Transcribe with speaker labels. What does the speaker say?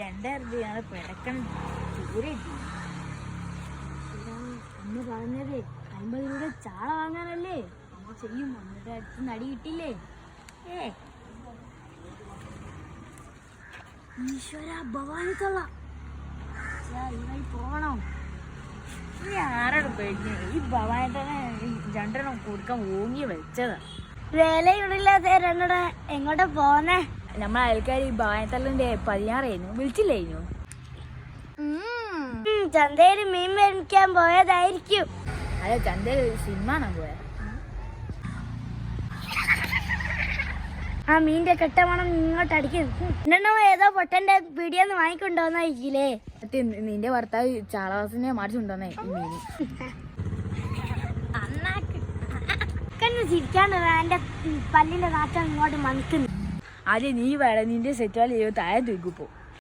Speaker 1: 2000 ഞങ്ങൾ പിടക്കണം ചൂര അന്ന് പറഞ്ഞത് 50 രൂപ ചാള വാങ്ങാനല്ലേ നമ്മൾ ചെയ്യും. അമ്മയുടെ അടുത്ത് നടി കിട്ടില്ലേ? ഈശ്വര ഭവാനിത്തുള്ള ഈ വഴി പോകണം. ഈ ആരാണ് പേടിഞ്ഞ ഈ ഭവാനിത്തന്നെ 2 കൊടുക്കാൻ ഓങ്ങി വെച്ചതാ.
Speaker 2: വേലയില്ലാതെ രണ്ടെണ്ണ എങ്ങോട്ടാ പോന്നേ?
Speaker 1: നമ്മളെ അയൽക്കാർ ഈ ഭവാനിത്തള്ളിന്റെ 16 വിളിച്ചില്ലായിരുന്നു.
Speaker 2: ചന്തയിൽ മീൻ മേടിക്കാൻ പോയതായിരിക്കും.
Speaker 1: അതെ, ചന്തയിൽ സിനിമ പോയ.
Speaker 2: ആ മീന്റെ കെട്ടമണം ഇങ്ങോട്ട് അടിക്കുന്നു. ഏതോ പൊട്ടന്റെ പീടിയെന്ന് വാങ്ങിക്കൊണ്ടോന്നായിരിക്കില്ലേ?
Speaker 1: നിന്റെ ഭർത്താവ് ചാളവാസിനെ മാറ്റിച്ചുണ്ടോന്നേ മീൻ.
Speaker 2: ചിരിക്കാണ്ട് എന്റെ പല്ലിന്റെ നാട്ടം ഇങ്ങോട്ട് മണിക്കുന്നു.
Speaker 1: ആദ്യം നീ വേണം നിന്റെ സെറ്റുവാൽ താഴെ തൂക്കിപ്പോ.